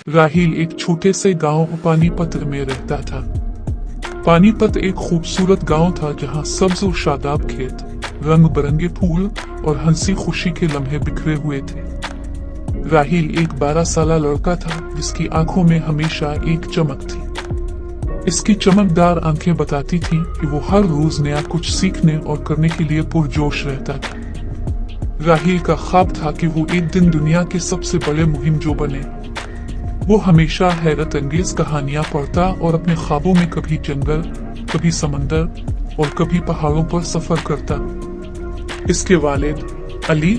राहील एक छोटे से गांव पानीपत में रहता था। पानीपत एक खूबसूरत गांव था जहां सब्ज और शादाब खेत, रंग बिरंगे फूल और हंसी खुशी के लम्हे बिखरे हुए थे। राहील एक 12 साला लड़का था जिसकी आंखों में हमेशा एक चमक थी। इसकी चमकदार आंखें बताती थीं कि वो हर रोज नया कुछ सीखने और करने के लिए पुरजोश रहता था। राहील का ख्वाब था कि वो एक दिन दुनिया के सबसे बड़े मुहिमजो बने। वो हमेशा हैरत अंगेज कहानियां पढ़ता और अपने ख्वाबों में कभी जंगल, कभी समंदर और कभी पहाड़ों पर सफर करता। इसके वालिद अली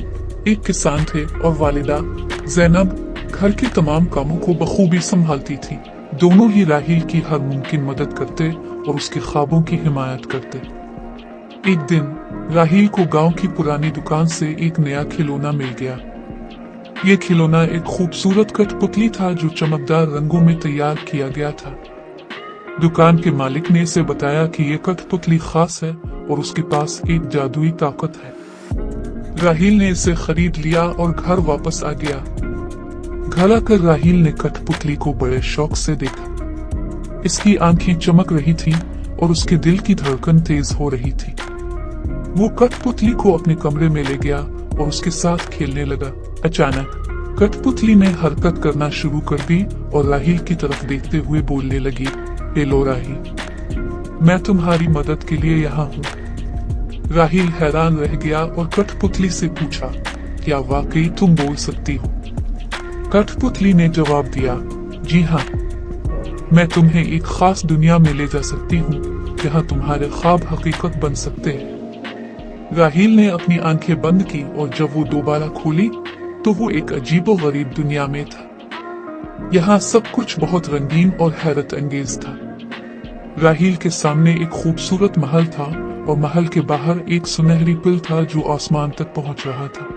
एक किसान थे और वालिदा जैनब घर के तमाम कामों को बखूबी संभालती थी। दोनों ही राहील की हर मुमकिन मदद करते और उसके ख्वाबों की हिमायत करते। एक दिन राहील को गांव की पुरानी दुकान से एक नया खिलौना मिल गया। ये खिलौना एक खूबसूरत कठपुतली था जो चमकदार रंगों में तैयार किया गया था। दुकान के मालिक ने इसे बताया कि ये कठपुतली खास है और उसके पास एक जादुई ताकत है। राहील ने इसे खरीद लिया और घर वापस आ गया। घर आकर राहील ने कठपुतली को बड़े शौक से देखा। इसकी आंखें चमक रही थीं और उसके दिल की धड़कन तेज हो रही थी। वो कठपुतली को अपने कमरे में ले गया और उसके साथ खेलने लगा। अचानक कठपुतली ने हरकत करना शुरू कर दी और राहील की तरफ देखते हुए बोलने लगी, हेलो राहील, मैं तुम्हारी मदद के लिए यहाँ हूँ। राहील हैरान रह गया और कठपुतली से पूछा, क्या वाकई तुम बोल सकती हो? कठपुतली ने जवाब दिया, जी हाँ, मैं तुम्हें एक खास दुनिया में ले जा सकती हूँ जहाँ तुम्हारे ख्वाब हकीकत बन सकते हैं। राहील ने अपनी आंखें बंद की और जब वो दोबारा खोली तो वो एक अजीबोगरीब दुनिया में था। यहाँ सब कुछ बहुत रंगीन और हैरत अंगेज था। राहील के सामने एक खूबसूरत महल था और महल के बाहर एक सुनहरी पुल था जो आसमान तक पहुंच रहा था।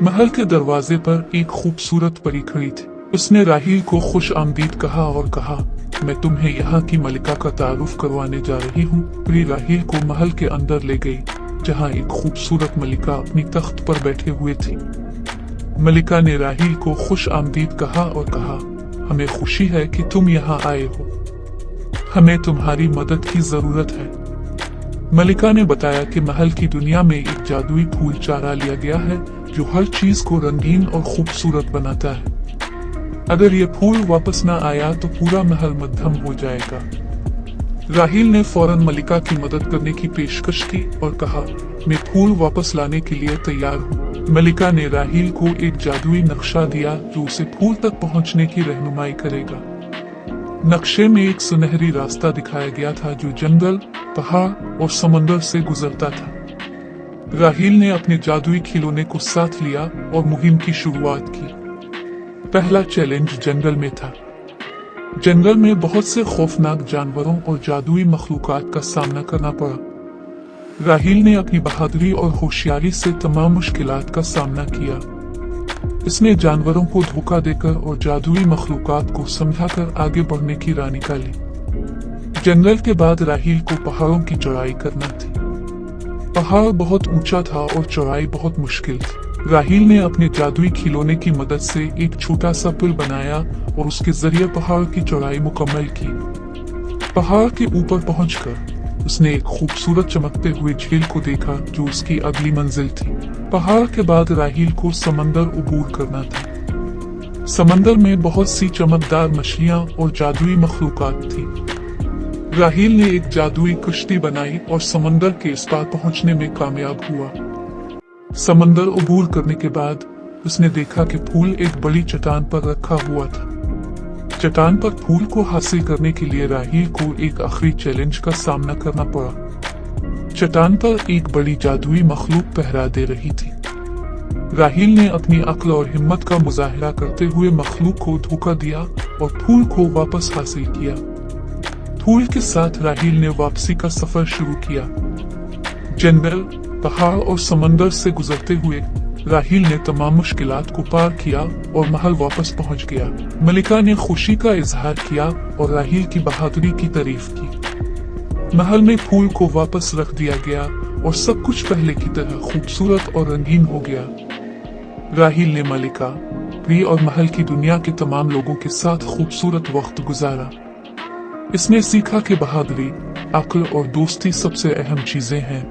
महल के दरवाजे पर एक खूबसूरत परी खड़ी थी। उसने राहील को खुश आमदीद कहा और कहा, मैं तुम्हें यहाँ की मलिका का तारुफ करवाने जा रही हूँ। परी राहील को महल के अंदर ले गई जहाँ एक खूबसूरत मलिका अपनी तख्त पर बैठे हुए थी। मलिका ने राहील को खुश आमदीद कहा और कहा, हमें खुशी है कि तुम यहाँ आए हो। हमें तुम्हारी मदद की जरूरत है। मलिका ने बताया कि महल की दुनिया में एक जादुई फूल चारा लिया गया है जो हर चीज को रंगीन और खूबसूरत बनाता है। अगर ये फूल वापस न आया तो पूरा महल मध्यम हो जाएगा। राहील ने फौरन मलिका की मदद करने की पेशकश की और कहा, मैं फूल वापस लाने के लिए तैयार हूँ। मलिका ने राहील को एक जादुई नक्शा दिया जो उसे फूल तक पहुँचने की रहनुमाई करेगा। नक्शे में एक सुनहरी रास्ता दिखाया गया था जो जंगल, पहाड़ और समंदर से गुजरता था। राहील ने अपने जादुई खिलौने को साथ लिया और मुहिम की शुरुआत की। पहला चैलेंज जंगल में था। जंगल में बहुत से खौफनाक जानवरों और जादुई मखलूकात का सामना करना पड़ा। राहील ने अपनी बहादुरी और होशियारी से तमाम मुश्किलात का सामना किया। इसने जानवरों को धोखा देकर और जादुई मखलूकात को समझाकर आगे बढ़ने की राह निकाली। जंगल के बाद राहील को पहाड़ों की चढ़ाई करना थी। पहाड़ बहुत ऊंचा था और चढ़ाई बहुत मुश्किल थी। राहील ने अपने जादुई खिलौने की मदद से एक छोटा सा पुल बनाया और उसके जरिए पहाड़ की चढ़ाई मुकम्मल की। पहाड़ के ऊपर पहुंचकर उसने एक खूबसूरत चमकते हुए झील को देखा जो उसकी अगली मंजिल थी। पहाड़ के बाद राहील को समंदर अबूर करना था। समंदर में बहुत सी चमकदार मछलियां और जादुई मखलूकात थी। राहील ने एक जादुई कश्ती बनाई और समंदर के इस पार पहुंचने में कामयाब हुआ। समंदर अबूर करने के बाद उसने देखा कि फूल एक बड़ी चट्टान पर रखा हुआ था। चट्टान पर फूल को हासिल करने के लिए राहील को एक आखिरी चैलेंज का सामना करना पड़ा। चट्टान पर एक बड़ी जादुई मखलूक पहरा दे रही थी। राहील ने अपनी अक्ल और हिम्मत का मुजाहिरा करते हुए मखलूक को धोखा दिया और फूल को वापस हासिल किया। फूल के साथ राहील ने वापसी का सफर शुरू किया। जंगल, पहाड़ और समंदर से गुजरते हुए राहील ने तमाम मुश्किलात को पार किया और महल वापस पहुंच गया। मलिका ने खुशी का इजहार किया और राहील की बहादुरी की तारीफ की। महल में फूल को वापस रख दिया गया और सब कुछ पहले की तरह खूबसूरत और रंगीन हो गया। राहील ने मलिका, झोपड़ी और महल की दुनिया के तमाम लोगों के साथ खूबसूरत वक्त गुजारा। इसने सीखा कि बहादुरी, अक्ल और दोस्ती सबसे अहम चीजें हैं।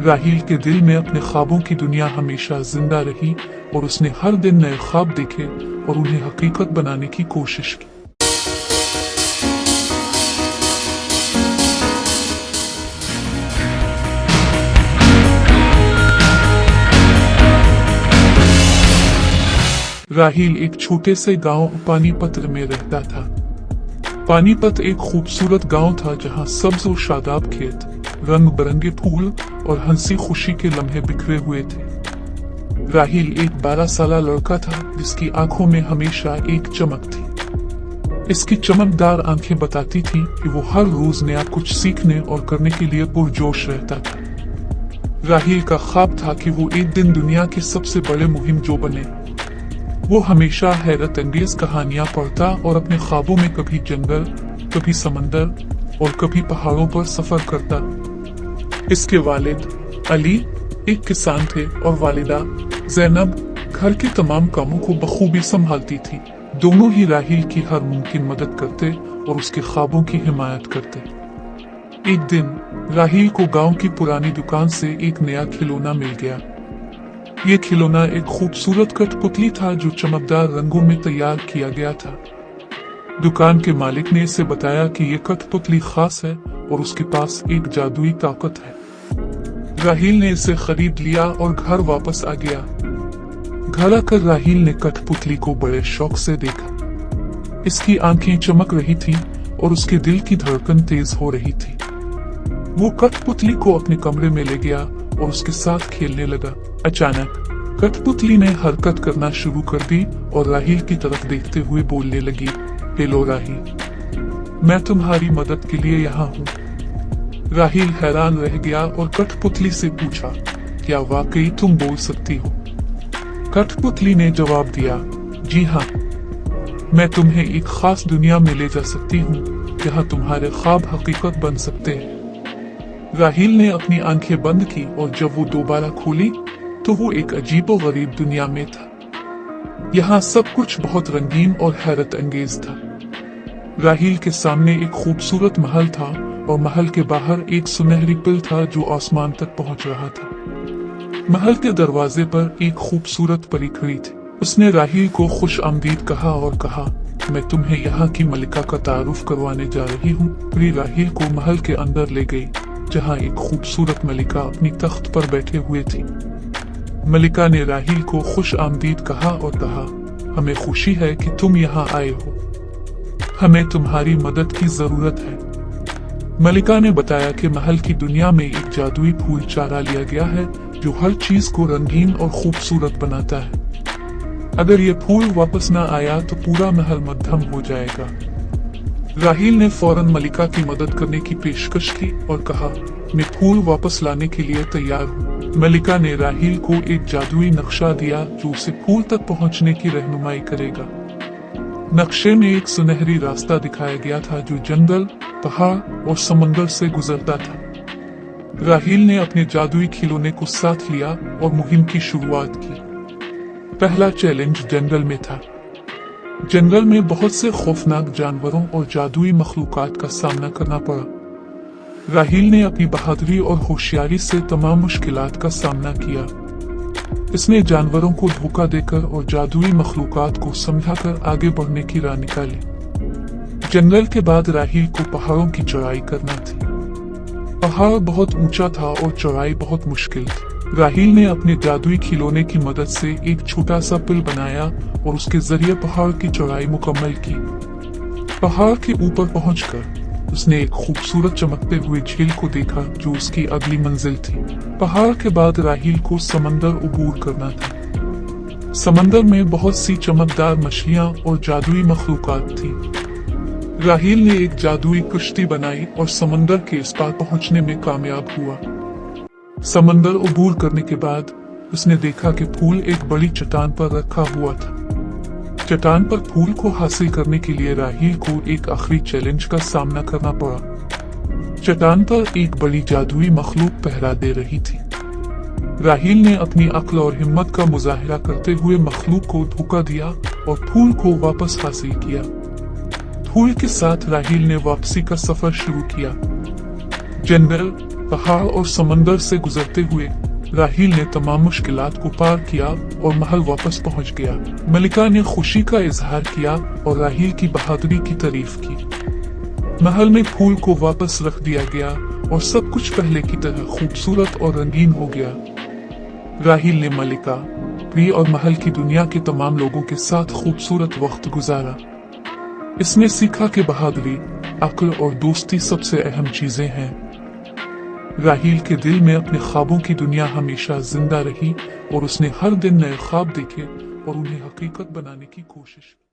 राहील के दिल में अपने ख्वाबों की दुनिया हमेशा जिंदा रही और उसने हर दिन नए ख्वाब देखे और उन्हें हकीकत बनाने की कोशिश की। राहील एक छोटे से गांव पानीपत में रहता था। पानीपत एक खूबसूरत गांव था जहां सब्ज और शादाब खेत, रंग बिरंगे फूल और हंसी खुशी के लम्हे बिखरे हुए थे। राहील एक 12 साल लड़का था जिसकी आंखों में हमेशा एक चमक थी। इसकी चमकदार आंखें बताती थी कि वो हर रोज नया कुछ सीखने और करने के लिए पुरजोश रहता था। राहील का ख्वाब था कि वो एक दिन दुनिया के सबसे बड़े मुहिम जो बने। वो हमेशा हैरत अंगेज कहानियां पढ़ता और अपने ख्वाबों में कभी जंगल, कभी समंदर और कभी पहाड़ों पर सफर करता। इसके वालिद अली एक किसान थे और वालिदा जैनब घर के तमाम कामों को बखूबी संभालती थी। दोनों ही राहील की हर मुमकिन मदद करते और उसके ख्वाबों की हिमायत करते। एक दिन राहील को गांव की पुरानी दुकान से एक नया खिलौना मिल गया। ये खिलौना एक खूबसूरत कठपुतली था जो चमकदार रंगों में तैयार किया गया था। दुकान के मालिक ने इसे बताया कि ये कठपुतली खास है और उसके पास एक जादुई ताकत है। राहील ने इसे खरीद लिया और घर वापस आ गया। घर आकर राहील ने कठपुतली को बड़े शौक से देखा। इसकी आंखें चमक रही थी और उसके दिल की धड़कन तेज हो रही थी। वो कठपुतली को अपने कमरे में ले गया और उसके साथ खेलने लगा। अचानक कठपुतली ने हरकत करना शुरू कर दी और राहील की तरफ देखते हुए बोलने लगी, हेलो राहील, मैं तुम्हारी मदद के लिए यहाँ हूँ। राहील हैरान रह गया और कठपुतली से पूछा, क्या वाकई तुम बोल सकती हो? कठपुतली ने जवाब दिया, जी हाँ, मैं तुम्हें एक खास दुनिया में ले जा सकती हूँ जहाँ तुम्हारे ख्वाब हकीकत बन सकते हैं। राहील ने अपनी आंखें बंद की और जब वो दोबारा खोली तो वो एक अजीबोगरीब दुनिया में था। यहाँ सब कुछ बहुत रंगीन और हैरत अंगेज था। राहील के सामने एक खूबसूरत महल था और महल के बाहर एक सुनहरी पुल था जो आसमान तक पहुंच रहा था। महल के दरवाजे पर एक खूबसूरत परी खड़ी थी। उसने राहील को खुश आमदीद कहा और कहा, मैं तुम्हें यहाँ की मलिका का तारुफ करवाने जा रही हूँ। परी राहील को महल के अंदर ले गई जहाँ एक खूबसूरत मलिका अपनी तख्त पर बैठे हुए थी। मलिका ने राहील को खुश आमदीद कहा और कहा, हमें खुशी है कि तुम यहाँ आए हो। हमें तुम्हारी मदद की जरूरत है। मलिका ने बताया कि महल की दुनिया में एक जादुई फूल चारा लिया गया है जो हर चीज को रंगीन और खूबसूरत बनाता है। अगर ये फूल वापस न आया तो पूरा महल मध्यम हो जाएगा। राहील ने फौरन मलिका की मदद करने की पेशकश की और कहा, मैं फूल वापस लाने के लिए तैयार हूँ। मलिका ने राहील को एक जादुई नक्शा दिया जो उसे फूल तक पहुँचने की रहनुमाई करेगा। नक्शे में एक सुनहरी रास्ता दिखाया गया था जो जंगल, पहाड़ और समंदर से गुजरता था। राहील ने अपने जादुई खिलौने को साथ लिया और मुहिम की शुरुआत की। पहला चैलेंज जंगल में था। जंगल में बहुत से खौफनाक जानवरों और जादुई मखलूकात का सामना करना पड़ा। राहील ने अपनी बहादुरी और होशियारी से तमाम मुश्किलात का सामना किया। इसने जानवरों को धोखा देकर और जादुई मखलूकात को समझाकर आगे बढ़ने की राह निकाली। जंगल के बाद राहील को पहाड़ों की चढ़ाई करना थी। पहाड़ बहुत ऊंचा था और चढ़ाई बहुत मुश्किल थी। राहील ने अपने जादुई खिलौने की मदद से एक छोटा सा पुल बनाया और उसके जरिए पहाड़ की चढ़ाई मुकम्मल की। पहाड़ के ऊपर पहुंचकर उसने एक खूबसूरत चमकते हुए झील को देखा जो उसकी अगली मंजिल थी। पहाड़ के बाद राहील को समंदर अबूर करना था। समंदर में बहुत सी चमकदार मछलियां और जादुई मखलूकात थी। राहील ने एक जादुई कश्ती बनाई और समंदर के इस पार पहुंचने में कामयाब हुआ। समंदर अबूर करने के बाद उसने देखा कि फूल एक बड़ी चट्टान पर रखा हुआ था। चट्टान पर फूल को हासिल करने के लिए राहील को एक आखिरी चैलेंज का सामना करना पड़ा। चट्टान पर एक बड़ी जादुई मखलूक पहरा दे रही थी। राहील ने अपनी अक्ल और हिम्मत का मुजाहिरा करते हुए मखलूक को धोखा दिया और फूल को वापस हासिल किया। फूल के साथ राहील ने वापसी का सफर शुरू किया। जंगल, पहाड़ और समंदर से गुजरते हुए राहील ने तमाम मुश्किलात को पार किया और महल वापस पहुंच गया। मलिका ने खुशी का इजहार किया और राहील की बहादुरी की तारीफ की। महल में फूल को वापस रख दिया गया और सब कुछ पहले की तरह खूबसूरत और रंगीन हो गया। राहील ने मलिका, प्रिय और महल की दुनिया के तमाम लोगों के साथ खूबसूरत वक्त गुजारा। इसने सीखा कि बहादुरी, अक्ल और दोस्ती सबसे अहम चीजें हैं। राहील के दिल में अपने ख्वाबों की दुनिया हमेशा जिंदा रही और उसने हर दिन नए ख्वाब देखे और उन्हें हकीकत बनाने की कोशिश की।